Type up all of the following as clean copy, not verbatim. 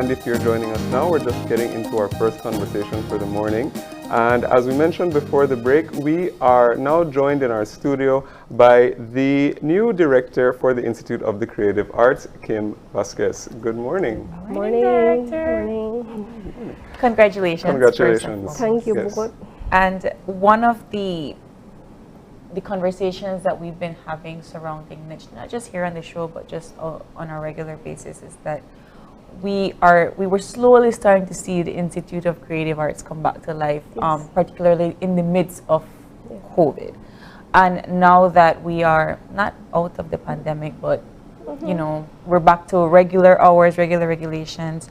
And if you're joining us now, we're just getting into our first conversation for the morning. And as we mentioned before the break, we are now joined in our studio by the new director for the Institute of the Creative Arts, Kim Vasquez. Good morning. Morning, Director. Morning. Congratulations. Congratulations. Thank you. Yes. And one of the conversations that we've been having surrounding Niche, not just here on the show, but just on a regular basis, is that we were slowly starting to see the Institute of Creative Arts come back to life, yes. Particularly in the midst of COVID. And now that we are not out of the pandemic, but you know, we're back to regular hours, regular regulations.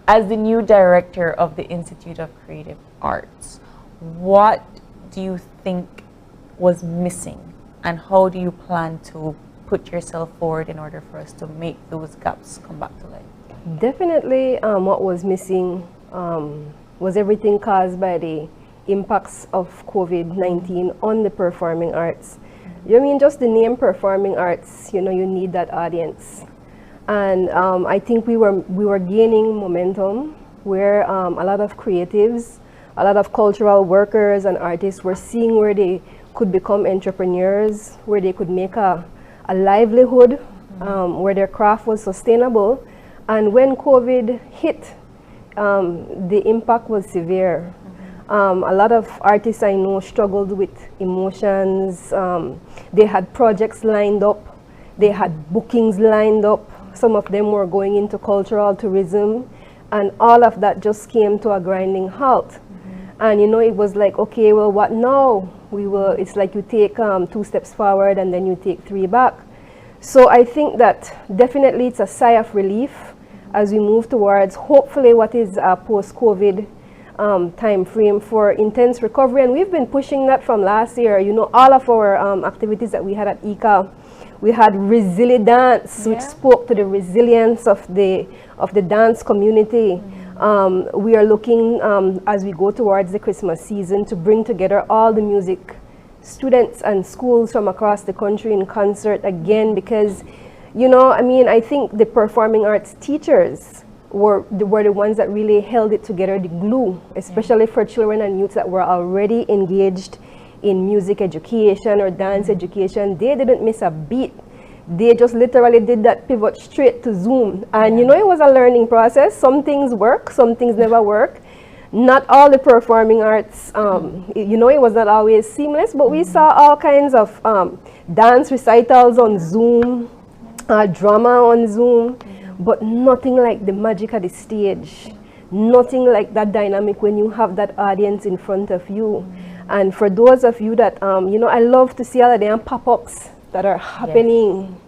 As the new director of the Institute of Creative Arts, what do you think was missing, and how do you plan to put yourself forward in order for us to make those gaps come back to life? Definitely what was missing was everything caused by the impacts of COVID-19 on the performing arts. You mean just the name performing arts, you know, you need that audience. And I think we were gaining momentum where a lot of creatives, a lot of cultural workers and artists were seeing where they could become entrepreneurs, where they could make a livelihood, where their craft was sustainable. And when COVID hit, the impact was severe. A lot of artists I know struggled with emotions. They had projects lined up. They had bookings lined up. Some of them were going into cultural tourism. And all of that just came to a grinding halt. And you know, it was like, okay, well, what now? It's like you take 2 steps forward and then you take 3 back. So I think that definitely it's a sigh of relief as we move towards hopefully what is a post-COVID time frame for intense recovery. And we've been pushing that from last year. You know, all of our activities that we had at ICA, we had Resilient Dance, which spoke to the resilience of the dance community. We are looking, as we go towards the Christmas season, to bring together all the music students and schools from across the country in concert again, because, you know, I mean, I think the performing arts teachers were the ones that really held it together, the glue, especially for children and youths that were already engaged in music education or dance education. They didn't miss a beat. They just literally did that pivot straight to Zoom. And you know, it was a learning process. Some things work, some things never work. Not all the performing arts, you know, it was not always seamless, but we saw all kinds of dance recitals on Zoom, drama on Zoom, but nothing like the magic of the stage. Nothing like that dynamic when you have that audience in front of you. And for those of you that, you know, I love to see all of them pop-ups that are happening. Yes.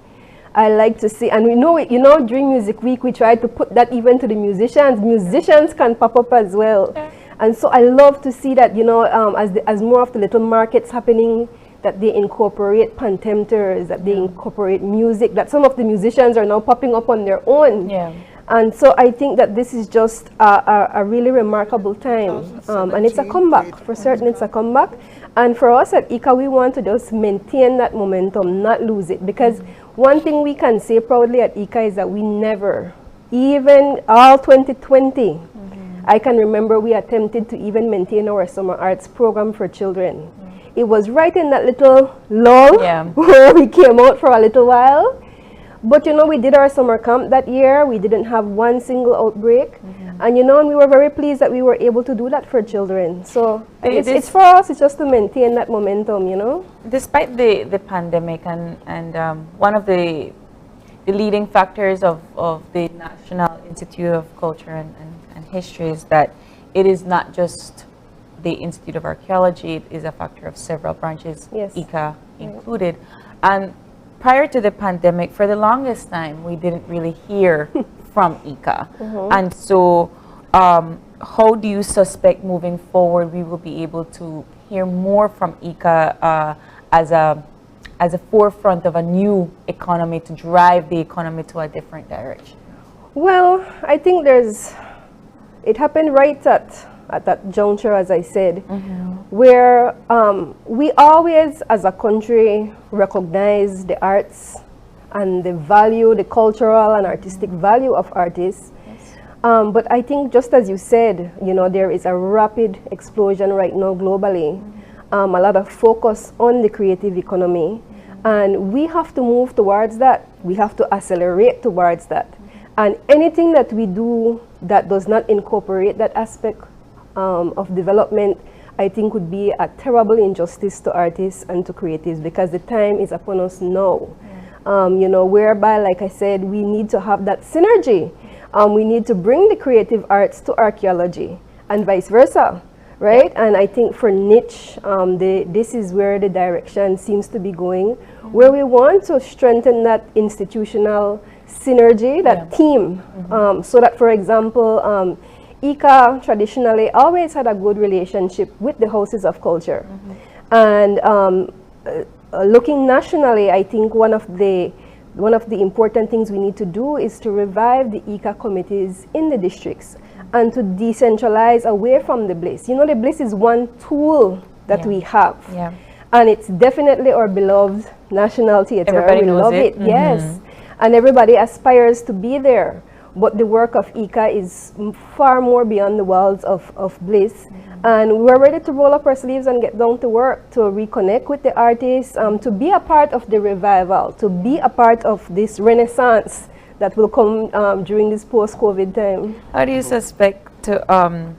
I like to see, and we know it, you know, during Music Week we try to put that even to the musicians. Musicians can pop up as well. And so I love to see that, you know, as more of the little markets happening, that they incorporate pantempters, that they incorporate music, that some of the musicians are now popping up on their own. And so I think that this is just a really remarkable time. And it's a comeback, for certain it's a comeback. And for us at ICA, we want to just maintain that momentum, not lose it. Because one thing we can say proudly at ICA is that we never, even all 2020, I can remember we attempted to even maintain our summer arts program for children. It was right in that little lull where we came out for a little while. But you know, we did our summer camp that year. We didn't have one single outbreak. And you know, and we were very pleased that we were able to do that for children. So it's for us, it's just to maintain that momentum, you know. Despite the pandemic and one of the leading factors of the National Institute of Culture and History is that it is not just the Institute of Archaeology, it is a factor of several branches, ICA included. And prior to the pandemic, for the longest time, we didn't really hear from ICA. And so how do you suspect moving forward we will be able to hear more from ICA as a forefront of a new economy to drive the economy to a different direction? Well, I think it happened right at that juncture, as I said, where we always, as a country, recognize the arts and the value, the cultural and artistic value of artists. But I think just as you said, you know, there is a rapid explosion right now globally, a lot of focus on the creative economy, and we have to move towards that. We have to accelerate towards that. And anything that we do that does not incorporate that aspect of development, I think would be a terrible injustice to artists and to creatives, because the time is upon us now. You know, whereby, like I said, we need to have that synergy. We need to bring the creative arts to archaeology and vice versa, right? And I think for niche, this is where the direction seems to be going, where we want to strengthen that institutional synergy, that team, so that, for example, ICA traditionally always had a good relationship with the houses of culture. And looking nationally, I think one of the important things we need to do is to revive the ICA committees in the districts and to decentralize away from the Bliss. You know, the Bliss is one tool that we have. And it's definitely our beloved national theater. Everybody we knows love it. Yes. And everybody aspires to be there. But the work of ICA is far more beyond the walls of Bliss. And we're ready to roll up our sleeves and get down to work, to reconnect with the artists, to be a part of the revival, to be a part of this renaissance that will come during this post-COVID time. How do you suspect to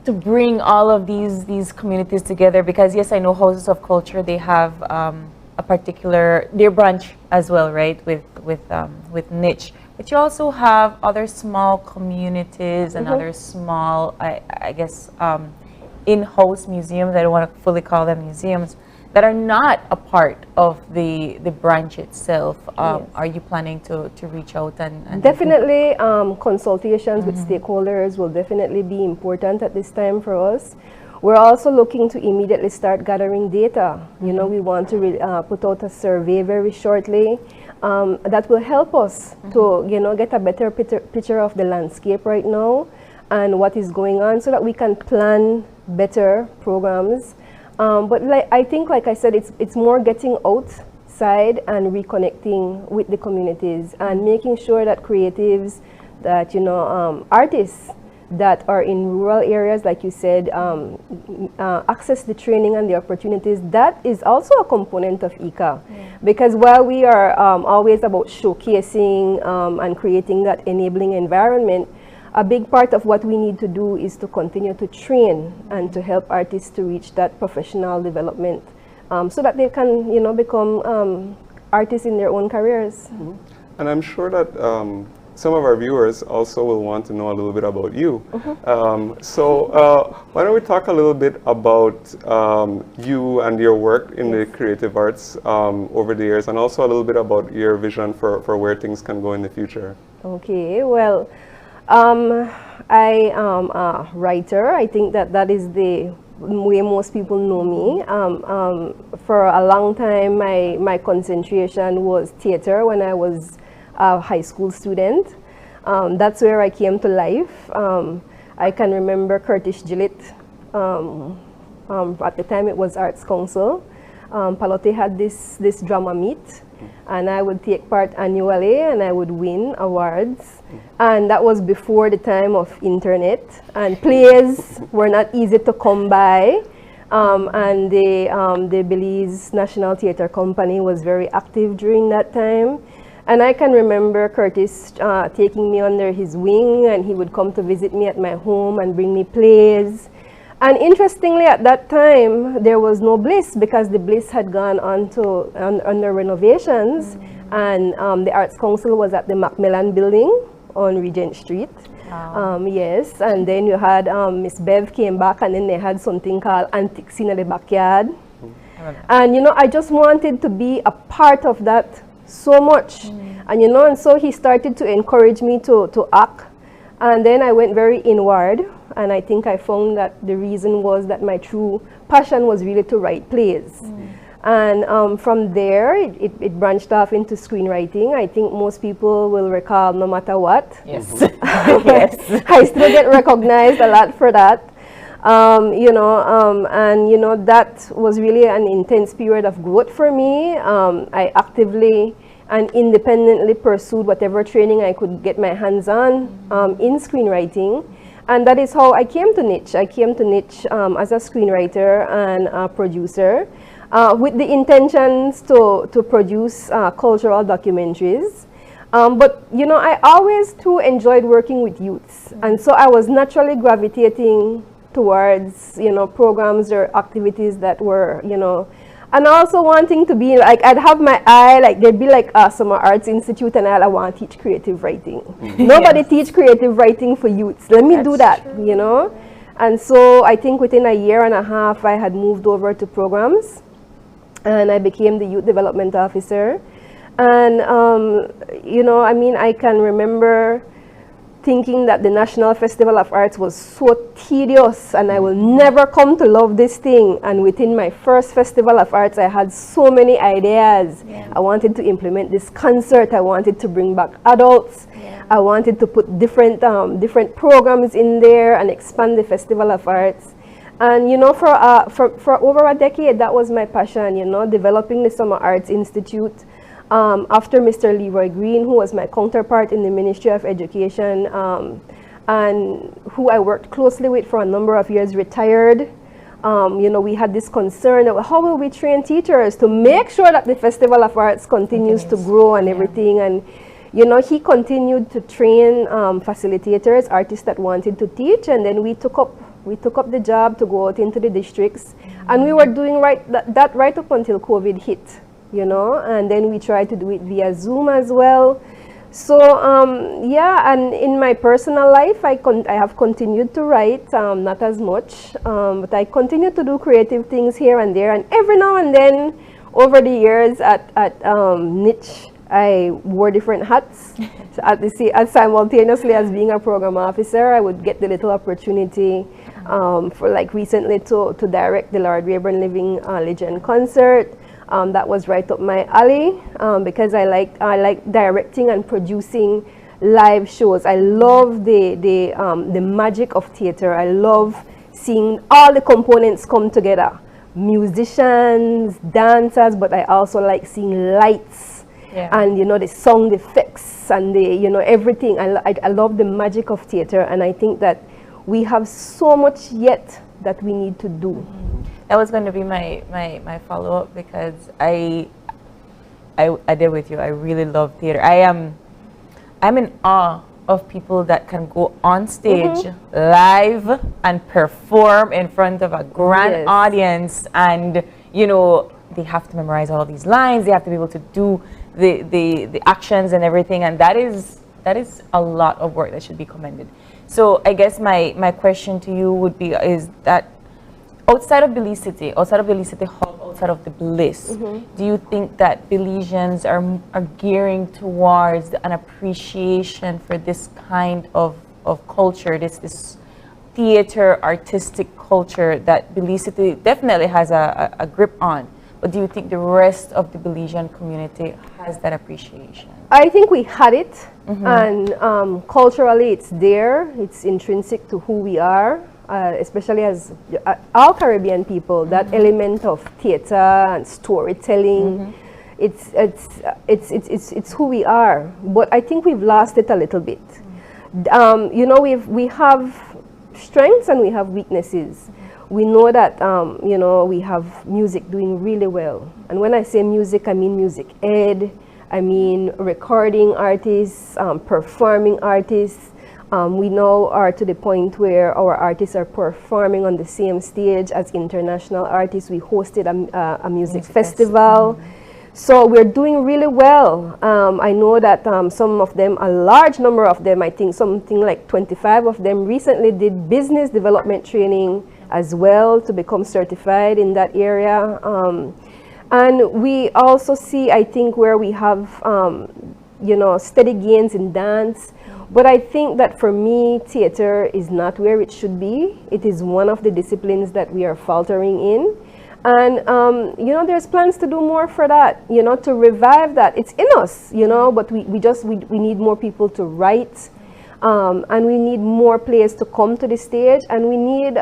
bring all of these communities together? Because yes, I know houses of culture, they have a particular, their branch as well, right, with niche. But you also have other small communities and other small, I guess, in-house museums. I don't want to fully call them museums, that are not a part of the branch itself. Are you planning to reach out and definitely consultations with stakeholders will definitely be important at this time for us. We're also looking to immediately start gathering data. You know, we want to put out a survey very shortly that will help us to, you know, get a better picture of the landscape right now and what is going on, so that we can plan better programs. But I think, like I said, it's more getting outside and reconnecting with the communities and making sure that creatives, that, you know, artists that are in rural areas, like you said, access the training and the opportunities. That is also a component of ICA. Because while we are always about showcasing and creating that enabling environment, a big part of what we need to do is to continue to train and to help artists to reach that professional development, so that they can, you know, become artists in their own careers. And I'm sure that some of our viewers also will want to know a little bit about you. So why don't we talk a little bit about you and your work in the creative arts over the years, and also a little bit about your vision for where things can go in the future. Okay, well, I am a writer. I think that is the way most people know me. For a long time, my concentration was theater when I was a high school student. That's where I came to life. I can remember Curtis Gillett. At the time it was Arts Council. Palote had this drama meet, and I would take part annually and I would win awards. And that was before the time of internet, and plays were not easy to come by. And the Belize National Theatre Company was very active during that time. And I can remember Curtis taking me under his wing, and he would come to visit me at my home and bring me plays. And interestingly, at that time, there was no Bliss, because the Bliss had gone on to under renovations, and the Arts Council was at the Macmillan Building on Regent Street. Yes, and then you had Miss Bev came back, and then they had something called Antiques in the Backyard. And, you know, I just wanted to be a part of that so much. And, you know, and so he started to encourage me to act. And then I went very inward, and I think I found that the reason was that my true passion was really to write plays. And from there, it branched off into screenwriting. I think most people will recall No Matter What. Yes. Yes. I still get recognized a lot for that. You know, and, you know, that was really an intense period of growth for me. I actively and independently pursued whatever training I could get my hands on in screenwriting. And that is how I came to Niche. I came to Niche as a screenwriter and a producer with the intentions to produce cultural documentaries. But, you know, I always too enjoyed working with youths. And so I was naturally gravitating towards, you know, programs or activities that were, you know, and also wanting to be like, I'd have my eye, like there'd be like Summer Arts Institute, and I want to teach creative writing. Nobody teach creative writing for youths. Let me do that, you know? And so I think within a year and a half, I had moved over to programs, and I became the youth development officer. And, you know, I mean, I can remember thinking that the National Festival of Arts was so tedious and I will never come to love this thing. And within my first Festival of Arts, I had so many ideas. I wanted to implement this concert. I wanted to bring back adults. I wanted to put different programs in there and expand the Festival of Arts. And, you know, for over a decade, that was my passion, you know, developing the Summer Arts Institute. After Mr. Leroy Green, who was my counterpart in the Ministry of Education, and who I worked closely with for a number of years, retired. You know, we had this concern of how will we train teachers to make sure that the Festival of Arts continues to grow and everything. And, you know, he continued to train facilitators, artists that wanted to teach, and then we took up the job to go out into the districts, and we were doing that right up until COVID hit. You know, and then we tried to do it via Zoom as well. So, yeah, and in my personal life, I have continued to write, not as much, but I continue to do creative things here and there. And every now and then, over the years at Niche, I wore different hats. So simultaneously as being a program officer, I would get the little opportunity for like recently to direct the Lord Rayburn Living Legend concert. That was right up my alley because I like directing and producing live shows. I love the magic of theater. I love seeing all the components come together. Musicians, dancers, but I also like seeing lights and, you know, the sound effects and the, you know, everything. I love the magic of theater, and I think that we have so much yet that we need to do. That was going to be my follow-up, because I did with you. I really love theater. I'm in awe of people that can go on stage live and perform in front of a grand audience, and, you know, they have to memorize all these lines. They have to be able to do the actions and everything, and that is a lot of work that should be commended. So I guess my question to you would be, is that outside of Belize City Hub, outside of the Bliss, do you think that Belizeans are gearing towards an appreciation for this kind of culture, this theater, artistic culture that Belize City definitely has a grip on? But do you think the rest of the Belizean community has that appreciation? I think we had it, and culturally it's there. It's intrinsic to who we are. Especially as all Caribbean people, that element of theater and storytelling, it's who we are. But I think we've lost it a little bit. You know, we have strengths and we have weaknesses. We know that you know, we have music doing really well, and when I say music, I mean music ed, I mean recording artists, performing artists. We now are to the point where our artists are performing on the same stage as international artists. We hosted a music festival. So we're doing really well. I know that some of them, a large number of them, I think something like 25 of them recently did business development training as well to become certified in that area. And we also see, I think, where we have, you know, steady gains in dance. But I think that for me, theater is not where it should be. It is one of the disciplines that we are faltering in. And, you know, there's plans to do more for that, you know, to revive that. It's in us, you know, but we need more people to write. And we need more players to come to the stage. And we need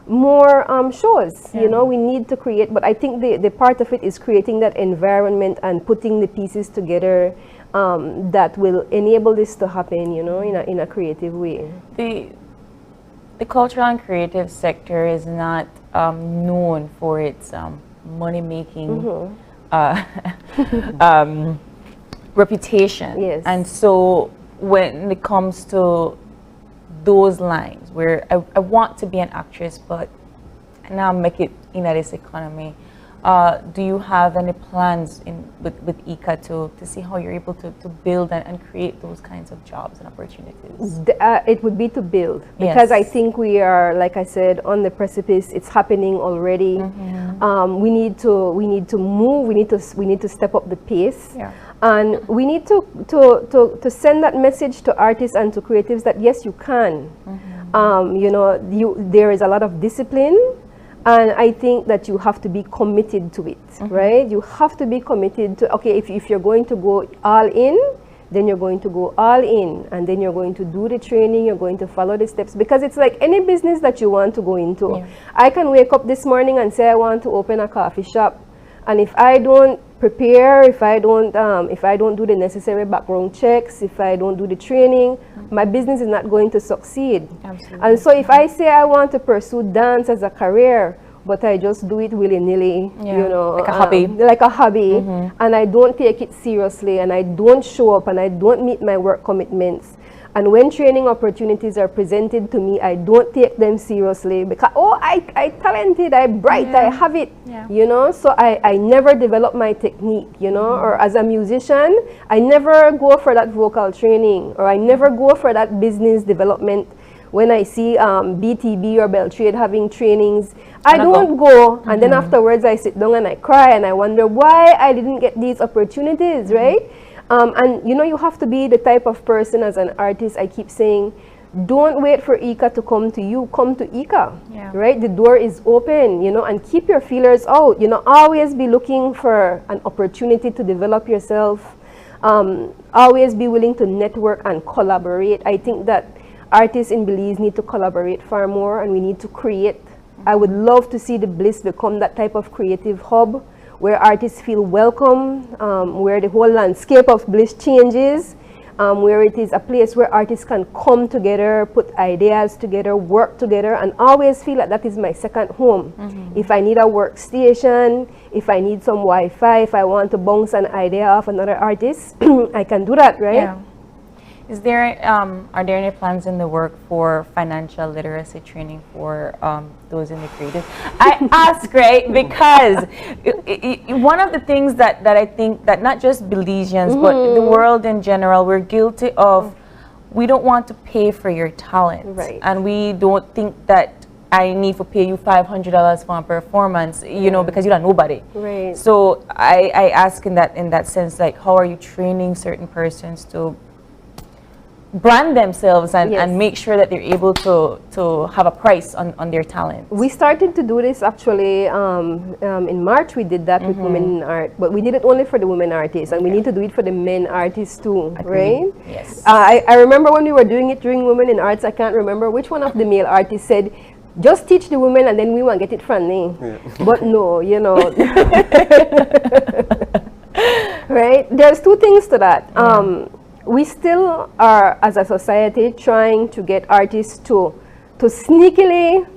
more shows. You know, we need to create, but I think the part of it is creating that environment and putting the pieces together that will enable this to happen, you know, in a creative way. The cultural and creative sector is not known for its money-making reputation. Yes. And so when it comes to those lines where I want to be an actress, but now make it in this economy, do you have any plans with ICA to see how you're able to build and create those kinds of jobs and opportunities? It would be to build, because I think we are, like I said, on the precipice. It's happening already. We need to move. We need to step up the pace. And we need to send that message to artists and to creatives that yes, you can. You know, there is a lot of discipline, and I think that you have to be committed to it, right? You have to be committed to, okay, if you're going to go all in, then you're going to go all in, and then you're going to do the training, you're going to follow the steps, because it's like any business that you want to go into. I can wake up this morning and say I want to open a coffee shop, and if I don't prepare, if I don't do the necessary background checks, if I don't do the training, my business is not going to succeed. Absolutely. And so if I say I want to pursue dance as a career, but I just do it willy-nilly, you know, like a hobby, and I don't take it seriously, and I don't show up, and I don't meet my work commitments. And when training opportunities are presented to me, I don't take them seriously because, oh, I talented, I bright, I have it, you know. So I never develop my technique, you know. Or as a musician, I never go for that vocal training, or I never go for that business development. When I see BTB or Beltrade having trainings, I don't go. And then afterwards, I sit down and I cry and I wonder why I didn't get these opportunities, right? And you know, you have to be the type of person as an artist. I keep saying, don't wait for ICA to come to you, come to ICA, right? The door is open, you know, and keep your feelers out, you know, always be looking for an opportunity to develop yourself, always be willing to network and collaborate. I think that artists in Belize need to collaborate far more, and we need to create. I would love to see the Bliss become that type of creative hub where artists feel welcome, where the whole landscape of Bliss changes, where it is a place where artists can come together, put ideas together, work together, and always feel like that is my second home. If I need a workstation, if I need some Wi-Fi, if I want to bounce an idea off another artist, I can do that, right? Yeah. Is there, are there any plans in the work for financial literacy training for those in the creative? I ask, right, because one of the things that I think that not just Belizeans, but the world in general, we're guilty of, we don't want to pay for your talent. Right. And we don't think that I need to pay you $500 for a performance, you know, because you're not nobody. Right. So I ask in that sense, like, how are you training certain persons to brand themselves and make sure that they're able to have a price on their talent? We started to do this actually in March. We did that with women in art, but we did it only for the women artists, and we need to do it for the men artists too. Right? Yes. I remember when we were doing it during Women in Arts, I can't remember which one of the male artists said, just teach the women and then we won't get it from me. But no, you know. Right? There's two things to that. We still are, as a society, trying to get artists to sneakily,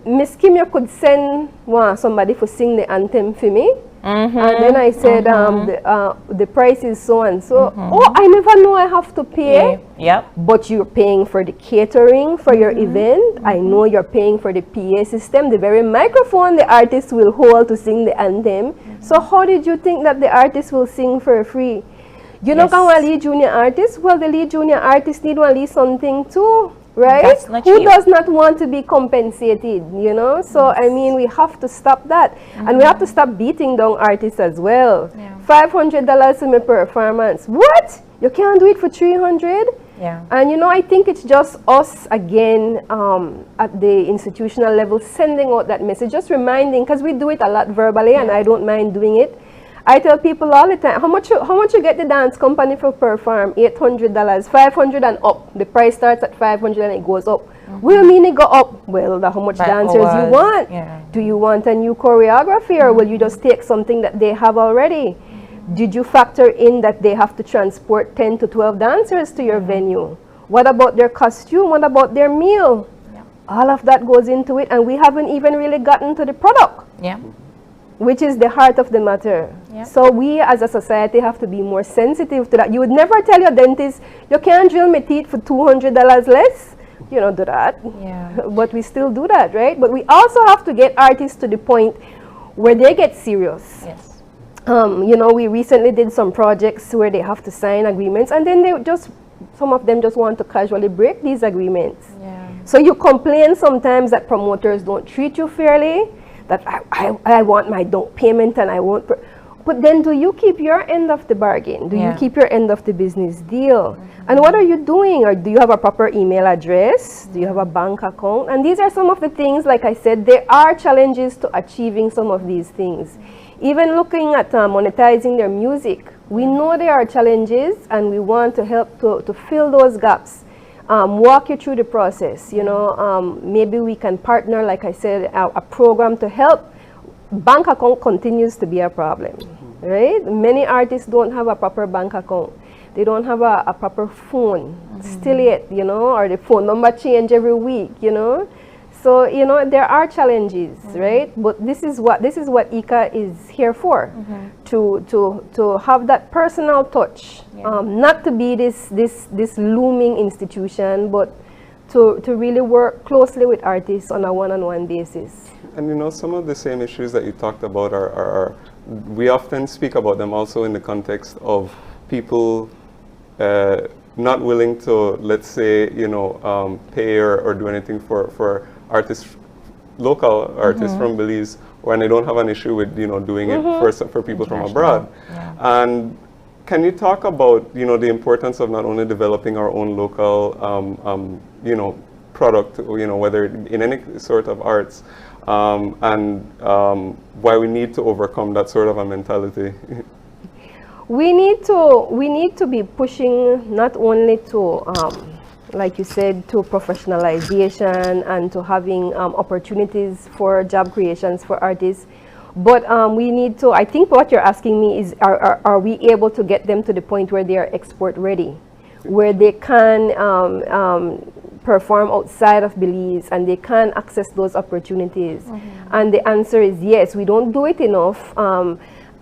Miss Kim, you could send somebody for sing the anthem for me. And then I said, the price is so and so. Oh, I never know I have to pay. But you're paying for the catering for your event. I know you're paying for the PA system, the very microphone the artist will hold to sing the anthem. So how did you think that the artist will sing for free? You know, can one lead junior artist? Well, the lead junior artist need one lead something too, right? Who does not want to be compensated, you know? So, I mean, we have to stop that. And we have to stop beating down artists as well. $500 to my performance. What? You can't do it for $300? And, you know, I think it's just us, again, at the institutional level, sending out that message, just reminding, because we do it a lot verbally, and I don't mind doing it. I tell people all the time, how much you get the dance company for perform? $800, $500 and up. The price starts at $500 and it goes up. Will mean it go up? Well, how much By dancers you hours, want? yeah. Do you want a new choreography, or will you just take something that they have already? Did you factor in that they have to transport 10 to 12 dancers to your venue? What about their costume? What about their meal? Yeah. All of that goes into it, and we haven't even really gotten to the product, Yeah. which is the heart of the matter. Yeah. So we as a society have to be more sensitive to that. You would never tell your dentist, you can't drill my teeth for $200 less. You don't do that. Yeah. But we still do that, right? But we also have to get artists to the point where they get serious. Yes. You know, we recently did some projects where they have to sign agreements, and then they just, some of them just want to casually break these agreements. Yeah. So you complain sometimes that promoters don't treat you fairly, that I want my down payment and I won't. But then do you keep your end of the bargain? Do you keep your end of the business deal? And what are you doing? Or do you have a proper email address? Do you have a bank account? And these are some of the things, like I said, there are challenges to achieving some of these things. Even looking at monetizing their music, we know there are challenges, and we want to help to fill those gaps. Walk you through the process, you know. Maybe we can partner, like I said, a program to help. Bank account continues to be a problem, right? Many artists don't have a proper bank account. They don't have a proper phone still yet, you know, or the phone number change every week, you know. So, you know, there are challenges, right? But this is what ICA is here for, to have that personal touch, not to be this looming institution, but to really work closely with artists on a one-on-one basis. And you know, some of the same issues that you talked about are we often speak about them also in the context of people not willing to, let's say, you know, pay or do anything for artists, local artists from Belize, when they don't have an issue with, you know, doing it for people from abroad. Yeah. And can you talk about, you know, the importance of not only developing our own local, you know, product, you know, whether in any sort of arts, and why we need to overcome that sort of a mentality? We need to be pushing not only to, like you said, to professionalization and to having opportunities for job creations for artists, but we need to, I think what you're asking me is, are we able to get them to the point where they are export ready, where they can perform outside of Belize and they can access those opportunities? And the answer is yes. We don't do it enough,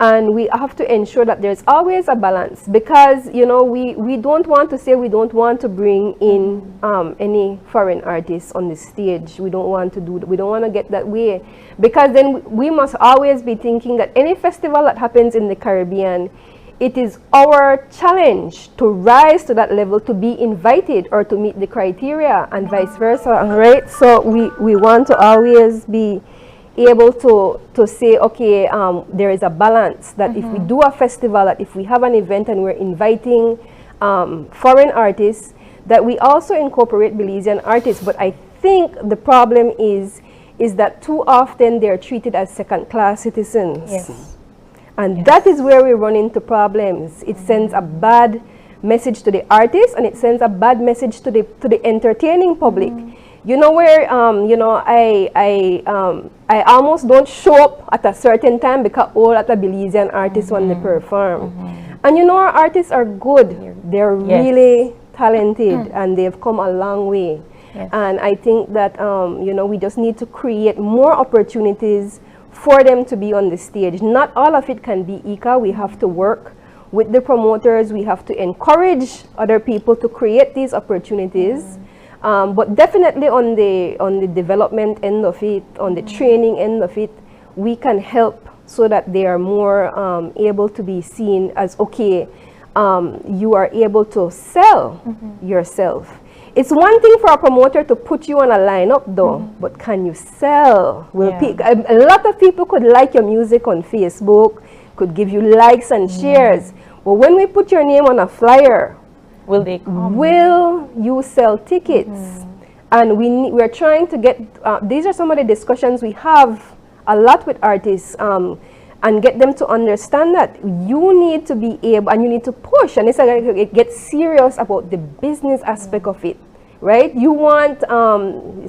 and we have to ensure that there's always a balance, because, you know, we don't want to say we don't want to bring in any foreign artists on the stage. We don't want to get that way, because then we must always be thinking that any festival that happens in the Caribbean, it is our challenge to rise to that level, to be invited or to meet the criteria, and vice versa, right? So we want to always be able to say, okay, there is a balance, that if we do a festival, that if we have an event and we're inviting foreign artists, that we also incorporate Belizean artists. But I think the problem is that too often they're treated as second-class citizens. Yes. And that is where we run into problems. It sends a bad message to the artists, and it sends a bad message to the entertaining public. You know, where you know, I almost don't show up at a certain time because all at a Belizean artist when they perform. And you know, our artists are good. They're really talented, and they've come a long way. And I think that you know, we just need to create more opportunities for them to be on the stage. Not all of it can be ICA. We have to work with the promoters. We have to encourage other people to create these opportunities. But definitely on the development end of it, on the training end of it, we can help so that they are more able to be seen as, okay, you are able to sell yourself. It's one thing for a promoter to put you on a lineup, though, but can you sell? A lot of people could like your music on Facebook, could give you likes and shares, but when we put your name on a flyer, will they come? Will you sell tickets? And we're trying to get, these are some of the discussions we have a lot with artists, and get them to understand that you need to be able, and you need to push, and it gets serious about the business aspect of it. right? You want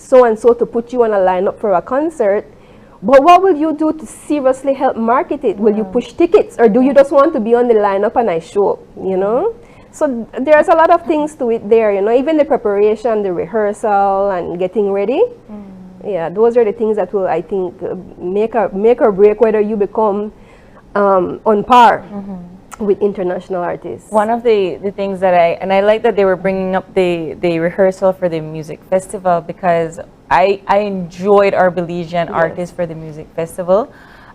so and so to put you on a lineup for a concert, but what will you do to seriously help market it? Will you push tickets, or do you just want to be on the lineup and I show up, you know? So there's a lot of things to it there, you know, even the preparation, the rehearsal, and getting ready. Yeah, those are the things that will, I think, make or break whether you become on par with international artists. One of the things that I like that they were bringing up the rehearsal for the music festival, because I enjoyed our Belizean artists for the music festival,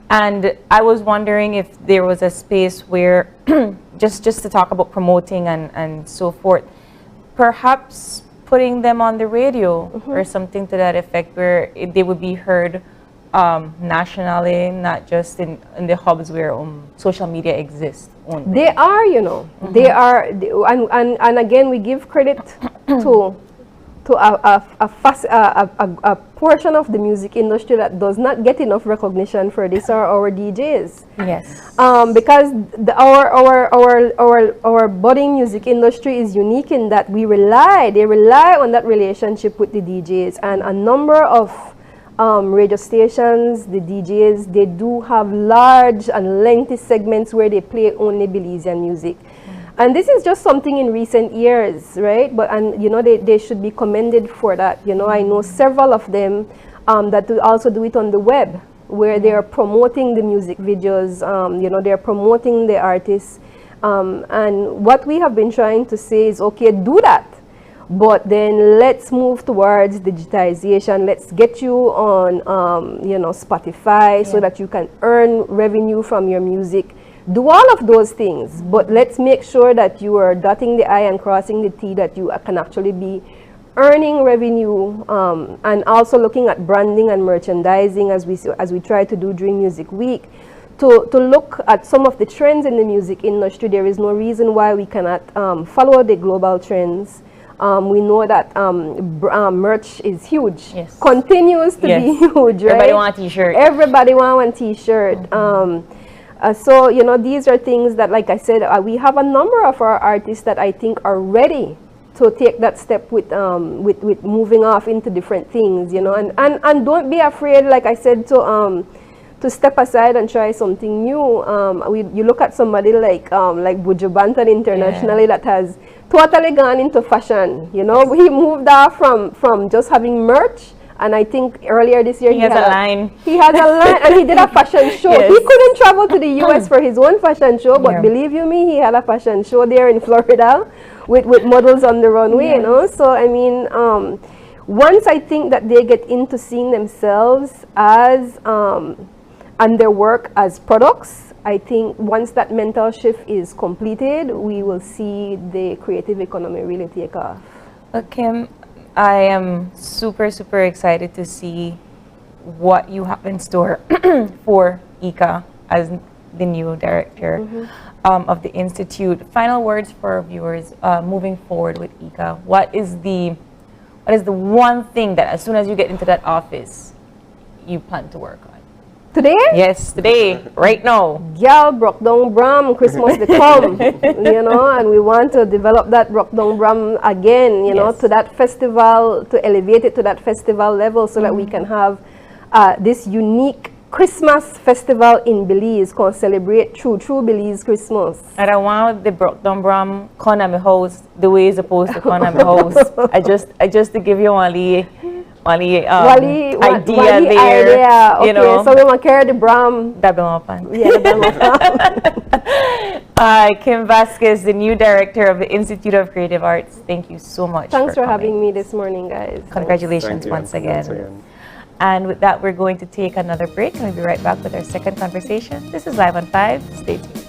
and I was wondering if there was a space where just to talk about promoting and so forth, perhaps putting them on the radio or something to that effect, where they would be heard nationally, not just in the hubs where social media exists only. They are, you know, they are, and again, we give credit to a portion of the music industry that does not get enough recognition for this, are our DJs. Yes. Because our budding music industry is unique in that they rely on that relationship with the DJs, and a number of radio stations, the DJs, they do have large and lengthy segments where they play only Belizean music. And this is just something in recent years, right? But, and you know, they should be commended for that. You know, I know several of them that also do it on the web, where they are promoting the music videos, you know, they're promoting the artists. And what we have been trying to say is, okay, do that. But then let's move towards digitization. Let's get you on, you know, Spotify, so that you can earn revenue from your music. Do all of those things, but let's make sure that you are dotting the I and crossing the T, that you can actually be earning revenue, and also looking at branding and merchandising as we try to do during Music Week. To look at some of the trends in the music industry, there is no reason why we cannot follow the global trends. We know that merch is huge, continues to be huge, right? Everybody want a t-shirt. Everybody want a t-shirt. So, you know, these are things that, like I said, we have a number of our artists that I think are ready to take that step with moving off into different things, you know, and don't be afraid, like I said, to step aside and try something new. You look at somebody like Buju Banton internationally, that has totally gone into fashion. You know, he moved off from just having merch, and I think earlier this year he has a line. He has a line, and he did a fashion show. He couldn't travel to the US for his own fashion show, but believe you me, he had a fashion show there in Florida with models on the runway. You know, so I mean, once I think that they get into seeing themselves as and their work as products, I think once that mental shift is completed, we will see the creative economy really take off. Kim, I am super, super excited to see what you have in store for ICA as the new director of the Institute. Final words for our viewers moving forward with ICA. What is the one thing that as soon as you get into that office, you plan to work on? Today? Yes, today, right now. Girl, broke down Bram, Christmas to come, you know, and we want to develop that broke down Bram again, you know, to that festival, to elevate it to that festival level, so that we can have this unique Christmas festival in Belize, can celebrate true Belize Christmas. And I want the broke down Bram come at my house the way it's supposed to come at my house. I just to give you idea there, okay, you know. So we want to carry the Bram. Kim Vasquez, the new director of the Institute of Creative Arts. Thank you so much. Thanks for having me this morning, guys. Congratulations once again. And with that, we're going to take another break, and we'll be right back with our second conversation. This is Live on 5. Stay tuned.